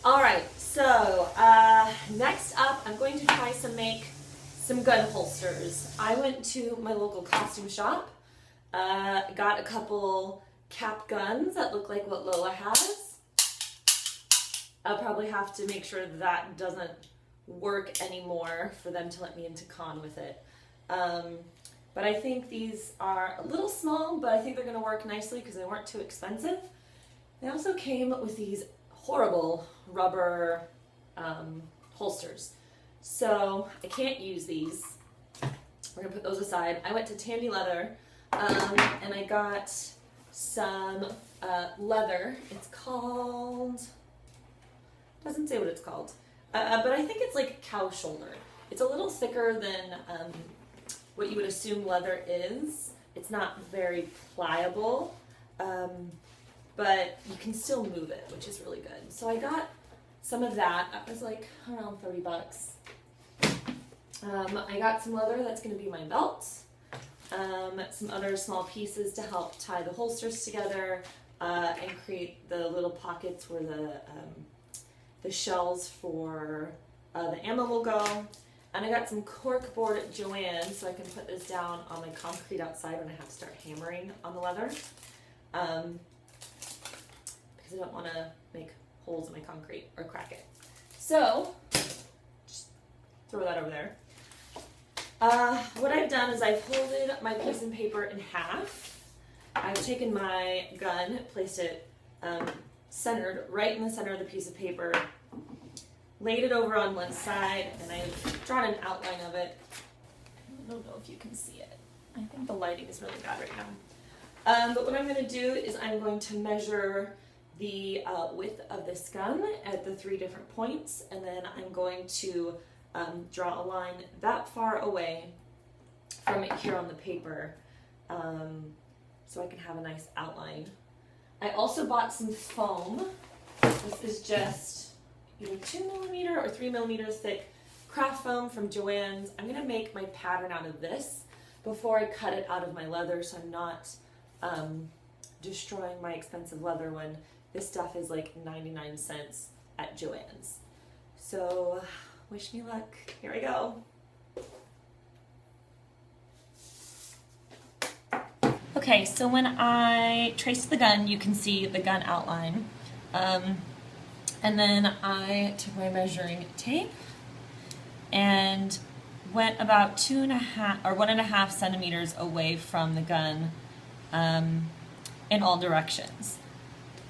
Alright, so next up I'm going to try make some gun holsters. I went to my local costume shop, got a couple cap guns that look like what Lola has. I'll probably have to make sure that doesn't work anymore for them to let me into con with it. But I think these are a little small, but I think they're going to work nicely because they weren't too expensive. They also came with these horrible rubber holsters. So I can't use these. We're going to put those aside. I went to Tandy Leather and I got some leather. It's called, doesn't say what it's called, but I think it's like cow shoulder. It's a little thicker than what you would assume leather is. It's not very pliable, but you can still move it, which is really good. So I got some of that. That was like around 30 bucks. I got some leather that's going to be my belt. Some other small pieces to help tie the holsters together and create the little pockets where the shells for the ammo will go. And I got some cork board at Joann's so I can put this down on my concrete outside when I have to start hammering on the leather. Because I don't want to make holes in my concrete or crack it. So, just throw that over there. What I've done is I've folded my piece of paper in half. I've taken my gun, placed it centered right in the center of the piece of paper, laid it over on one side, and I've drawn an outline of it. I don't know if you can see it. I think the lighting is really bad right now. But what I'm going to do is I'm going to measure the width of this gun at the 3 different points, and then I'm going to draw a line that far away from it here on the paper so I can have a nice outline. I also bought some foam. This is just either 2mm or 3mm thick craft foam from Joann's. I'm going to make my pattern out of this before I cut it out of my leather so I'm not destroying my expensive leather when this stuff is like 99 cents at Joann's. So wish me luck. Here I go. Okay, so when I traced the gun, you can see the gun outline. And then I took my measuring tape and went about 2.5 or 1.5 centimeters away from the gun in all directions.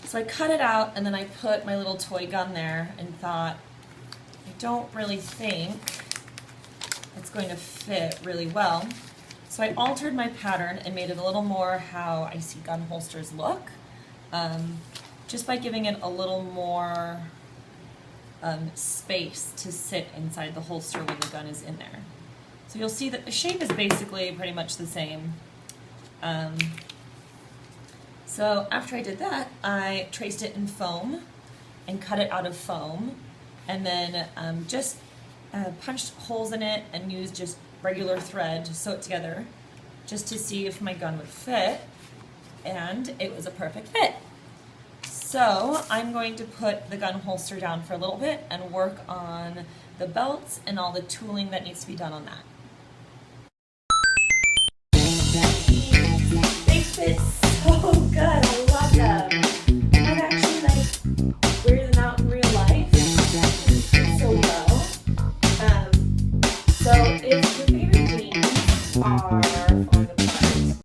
So I cut it out and then I put my little toy gun there and thought, I don't really think it's going to fit really well. So I altered my pattern and made it a little more how I see gun holsters look, just by giving it a little more space to sit inside the holster when the gun is in there. So you'll see that the shape is basically pretty much the same. So after I did that, I traced it in foam and cut it out of foam, and then just punched holes in it and used just regular thread to sew it together just to see if my gun would fit, and it was a perfect fit. So I'm going to put the gun holster down for a little bit and work on the belts and all the tooling that needs to be done on that.